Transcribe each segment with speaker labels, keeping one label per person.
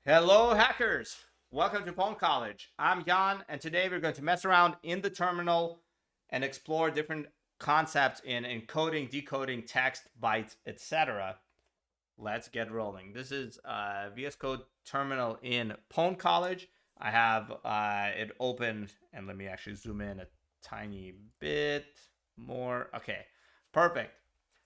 Speaker 1: Hello, hackers! Welcome to pwn.college. I'm Jan, and today we're going to mess around in the terminal and explore different concepts in encoding, decoding, text, bytes, etc. Let's get rolling. This is VS Code terminal in pwn.college. I have it opened, and let me actually zoom in a tiny bit more. Okay, perfect.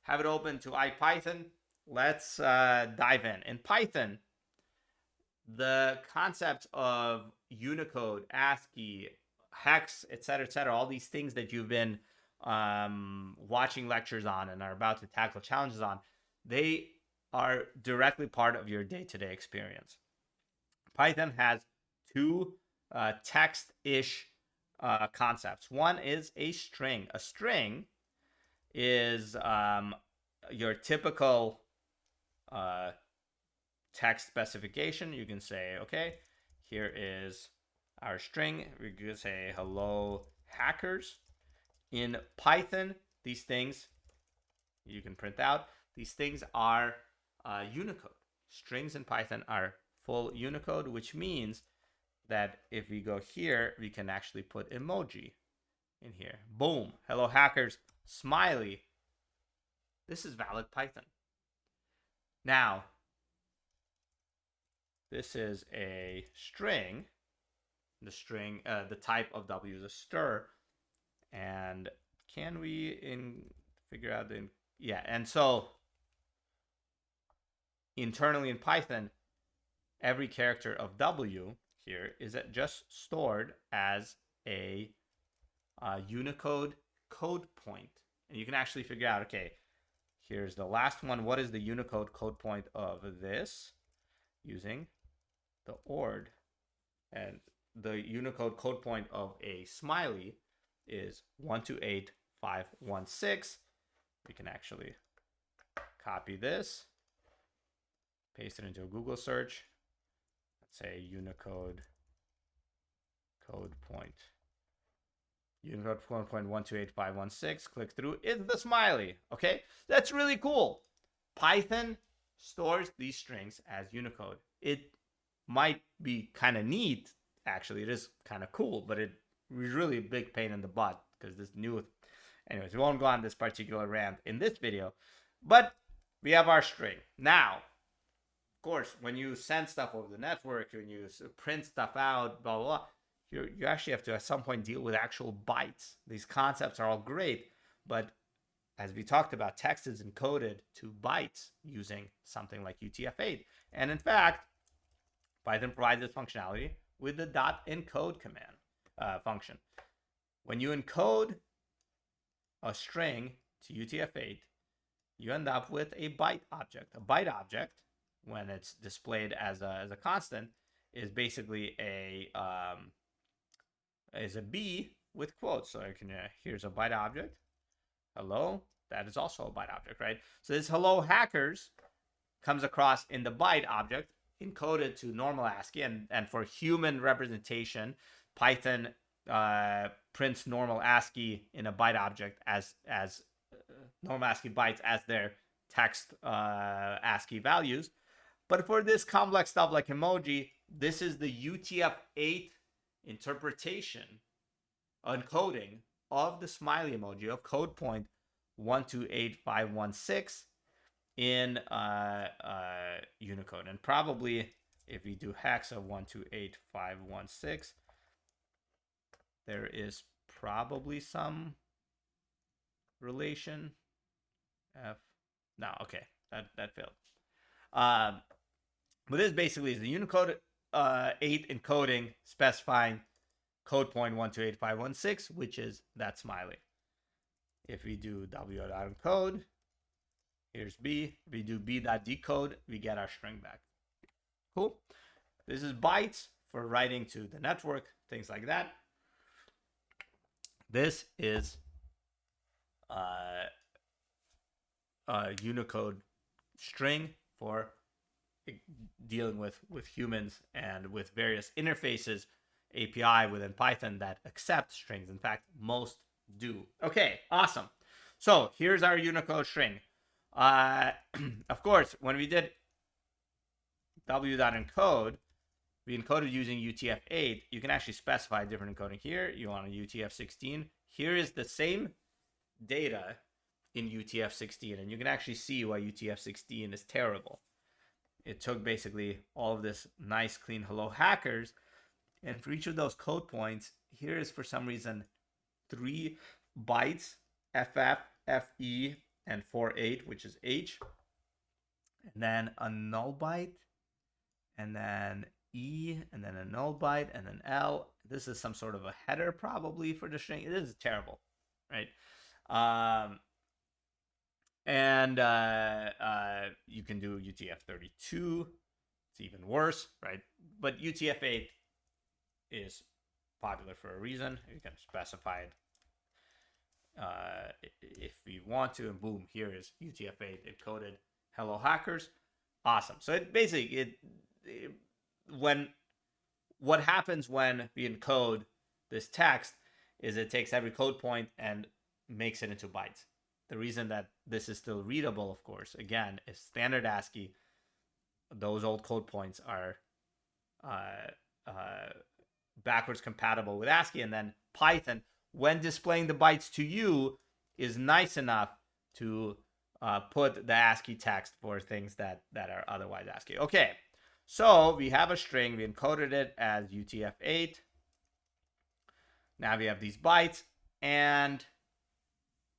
Speaker 1: Have it open to IPython. Let's dive in. In Python, the concept of Unicode, ASCII, hex, etc., all these things that you've been watching lectures on and are about to tackle challenges on, they are directly part of your day-to-day experience. Python has two text-ish concepts. One is a string. A string is your typical text specification. You can say, okay, here is our string. We can say hello hackers. In Python, these things you can print out. These things are Unicode. Strings in Python are full Unicode, which means that if we go here, we can actually put emoji in here. Boom, hello hackers, smiley. This is valid Python. Now, this is a string. The string, the type of W is a stir. And can we figure out the, yeah, and so internally in Python, every character of W here is just stored as a Unicode code point. And you can actually figure out, okay, here's the last one. What is the Unicode code point of this? Using the ORD. And the Unicode code point of a smiley is 128516. We can actually copy this, paste it into a Google search. Let's say Unicode code point. Unicode code point 128516. Click through. It's the smiley. Okay, that's really cool. Python stores these strings as Unicode. It might be kind of neat. Actually, it is kind of cool, but it was really a big pain in the butt because this new. Anyways, we won't go on this particular rant in this video, but we have our string. Now, of course, when you send stuff over the network, when you print stuff out, blah, blah, blah, you actually have to at some point deal with actual bytes. These concepts are all great, but as we talked about, text is encoded to bytes using something like UTF-8. And in fact, Python provides this functionality with the .encode command function. When you encode a string to UTF-8, you end up with a byte object. A byte object, when it's displayed as a constant, is basically a B with quotes. So I can here's a byte object. Hello, that is also a byte object, right? So this hello hackers comes across in the byte object, encoded to normal ASCII, and for human representation, Python prints normal ASCII in a byte object as normal ASCII bytes as their text ASCII values. But for this complex stuff like emoji, this is the UTF-8 interpretation, encoding of the smiley emoji of code point 128516 in Unicode. And probably if we do hex of 128516, there is probably some relation. No, okay, that failed. But this basically is the Unicode 8 encoding specifying code point 128516, which is that smiley. If we do w.encode, here's B. If we do b.decode, we get our string back. Cool. This is bytes for writing to the network, things like that. This is a Unicode string for dealing with humans and with various interfaces, API within Python that accept strings. In fact, most do. Okay, awesome. So here's our Unicode string. Of course, when we did w.encode, we encoded using UTF-8, you can actually specify a different encoding here. You want a UTF-16. Here is the same data in UTF-16, and you can actually see why UTF-16 is terrible. It took basically all of this nice, clean hello hackers, and for each of those code points, here is for some reason 3 bytes, FF, FE, and 48, which is H, and then a null byte, and then E, and then a null byte, and then L. This is some sort of a header probably for the string. This is terrible, right? And you can do UTF-32. It's even worse, right? But UTF-8 is popular for a reason. You can specify it if you want to, and boom, here is UTF-8 encoded hello hackers. Awesome. So it basically what happens when we encode this text is it takes every code point and makes it into bytes. The reason that this is still readable, of course, again, is standard ASCII. Those old code points are backwards compatible with ASCII, and then Python, when displaying the bytes to you, is nice enough to put the ASCII text for things that are otherwise ASCII. Okay, so we have a string. We encoded it as UTF-8. Now we have these bytes, and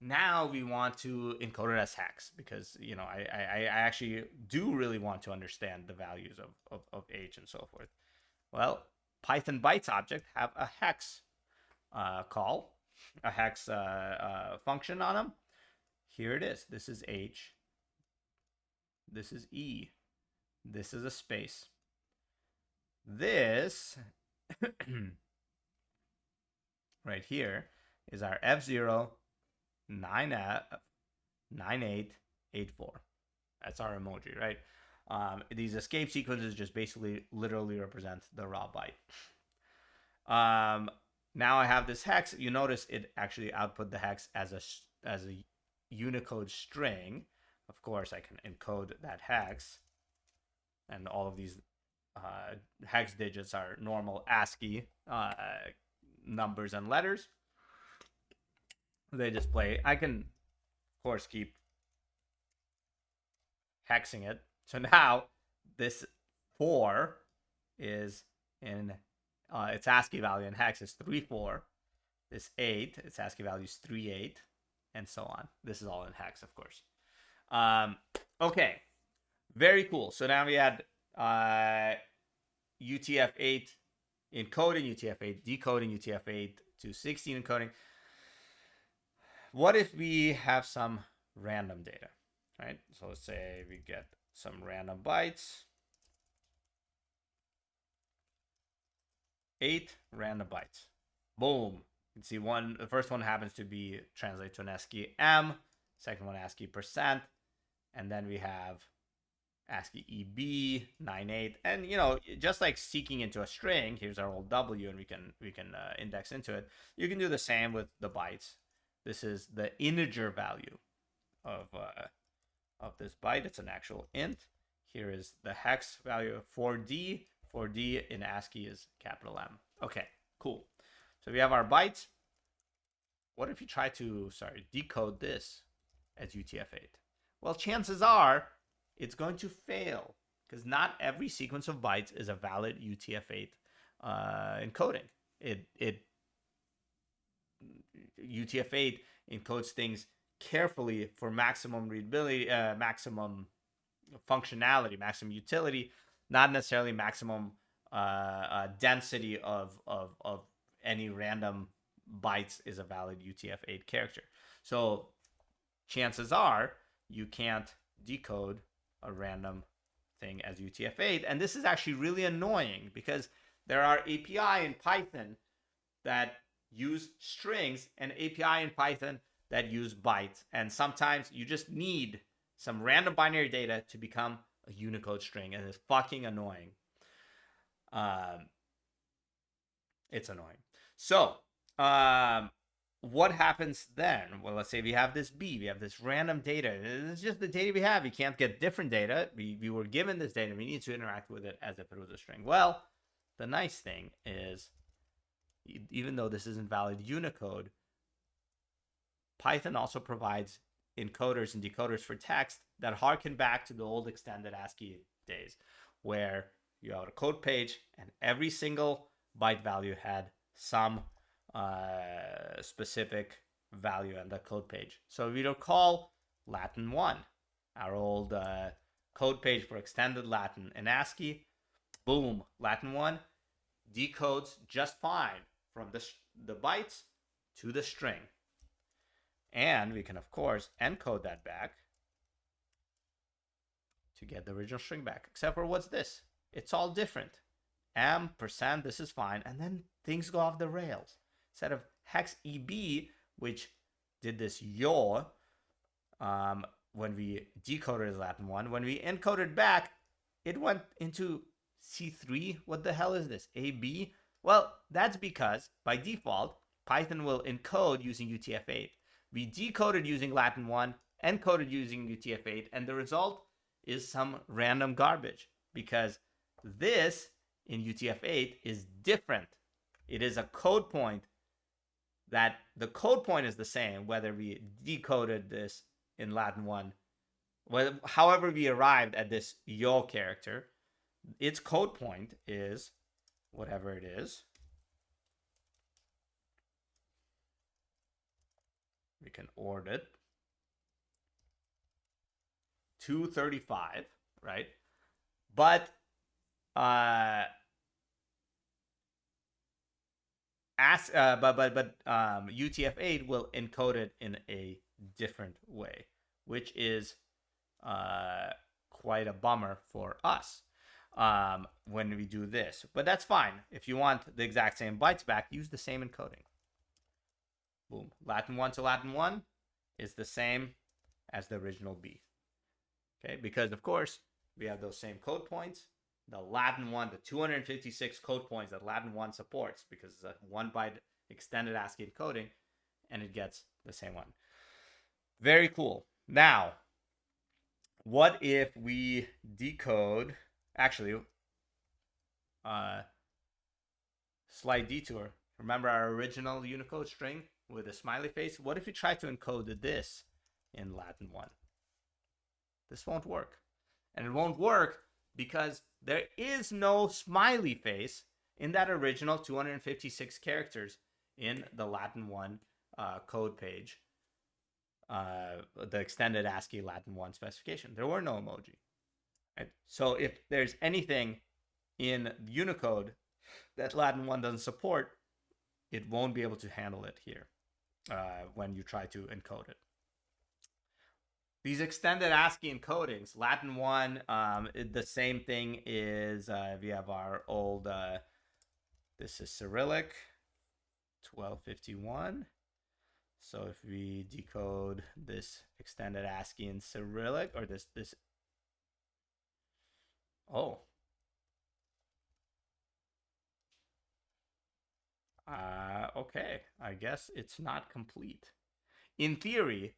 Speaker 1: now we want to encode it as hex because, you know, I actually do really want to understand the values of H and so forth. Well, Python bytes object have a hex call, a hex function on them. Here it is. This is H. This is E. This is a space. This right here is our F0 9F 9884. That's our emoji, right? These escape sequences just basically literally represent the raw byte. Now I have this hex. You notice it actually output the hex as a Unicode string. Of course, I can encode that hex, and all of these hex digits are normal ASCII numbers and letters. They display. I can, of course, keep hexing it. So now this 4 is in its ASCII value in hex is 34. This 8, its ASCII value is 38, and so on. This is all in hex, of course. Okay, very cool. So now we had UTF-8 encoding, UTF-8 decoding, UTF-8 to 16 encoding. What if we have some random data, right? So let's say we get some random bytes. 8 random bytes. Boom. You can see the first one happens to be translate to an ASCII M, second one ASCII %, and then we have ASCII EB 98, and you know, just like seeking into a string, here's our old W, and we can index into it. You can do the same with the bytes. This is the integer value of this byte. It's an actual int. Here is the hex value of 4D. 4D in ASCII is capital M. Okay, cool. So we have our bytes. What if you try to, decode this as UTF-8? Well, chances are it's going to fail because not every sequence of bytes is a valid UTF-8 encoding. UTF-8 encodes things carefully for maximum readability, maximum functionality, maximum utility, not necessarily maximum density of any random bytes is a valid UTF-8 character. So chances are you can't decode a random thing as UTF-8. And this is actually really annoying because there are API in Python that use strings and API in Python that use bytes. And sometimes you just need some random binary data to become a Unicode string, and it's fucking annoying. It's annoying. So what happens then? Well, let's say we have this B, we have this random data. It's just the data we have. We can't get different data. We were given this data. We need to interact with it as if it was a string. Well, the nice thing is, even though this isn't valid Unicode, Python also provides encoders and decoders for text that harken back to the old extended ASCII days, where you had a code page and every single byte value had some specific value on the code page. So if you recall Latin 1, our old code page for extended Latin in ASCII, boom, Latin 1 decodes just fine from the bytes to the string. And we can, of course, encode that back to get the original string back. Except for what's this? It's all different. %, this is fine. And then things go off the rails. Instead of hex EB, which did this yaw when we decoded as Latin 1, when we encoded back, it went into C3. What the hell is this? AB? Well, that's because by default, Python will encode using UTF-8. We decoded using Latin 1, encoded using UTF-8, and the result is some random garbage because this in UTF-8 is different. It is a code point that the code point is the same whether we decoded this in Latin 1, however we arrived at this yo character, its code point is whatever it is. We can ord it. 235, right? But UTF-8 will encode it in a different way, which is quite a bummer for us when we do this. But that's fine. If you want the exact same bytes back, use the same encoding. Boom. Latin 1 to Latin 1 is the same as the original B. Okay, because of course we have those same code points. The Latin 1, the 256 code points that Latin 1 supports, because it's a 1 byte extended ASCII encoding, and it gets the same one. Very cool. Now, what if we decode, actually, slight detour. Remember our original Unicode string with a smiley face? What if we try to encode this in Latin 1? This won't work. And it won't work because there is no smiley face in that original 256 characters in the Latin 1 code page, the extended ASCII Latin 1 specification. There were no emoji. Right? So if there's anything in Unicode that Latin 1 doesn't support, it won't be able to handle it here when you try to encode it. These extended ASCII encodings, Latin 1, the same thing is, we have our old, this is Cyrillic, 1251. So if we decode this extended ASCII in Cyrillic, or this, oh. Okay, I guess it's not complete. In theory,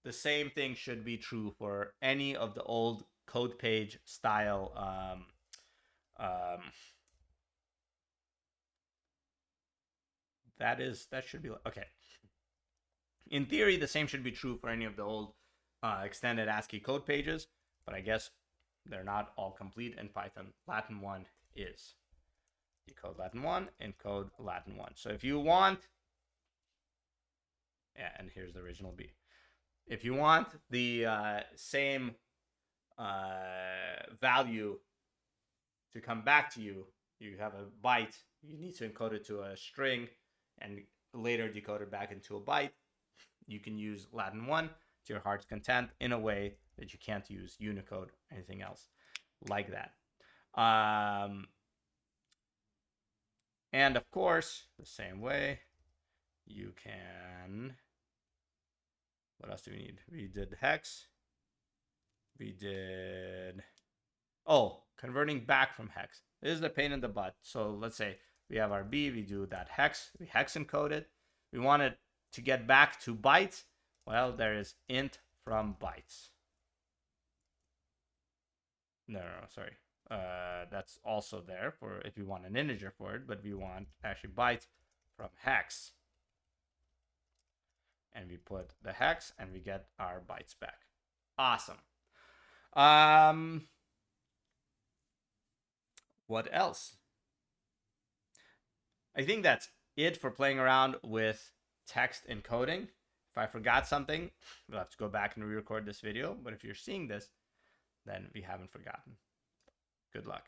Speaker 1: the same thing should be true for any of the old code page style that should be okay. In theory, the same should be true for any of the old extended ASCII code pages, but I guess they're not all complete in Python. Latin 1 is. Decode Latin 1, encode Latin 1. So if you want, yeah, and here's the original B. If you want the same value to come back to you, you have a byte, you need to encode it to a string and later decode it back into a byte. You can use Latin 1 to your heart's content in a way that you can't use Unicode or anything else like that. And of course, the same way, you can... What else do we need? We did hex. We did... Oh, converting back from hex. This is the pain in the butt. So let's say we have our B, we do that hex. We hex encode it. We want it to get back to bytes. Well, there is int from bytes. No, sorry. That's also there for if you want an integer for it, but we want actually bytes from hex. And we put the hex and we get our bytes back. Awesome. What else? I think that's it for playing around with text encoding. If I forgot something, we'll have to go back and re-record this video. But if you're seeing this, then we haven't forgotten. Good luck.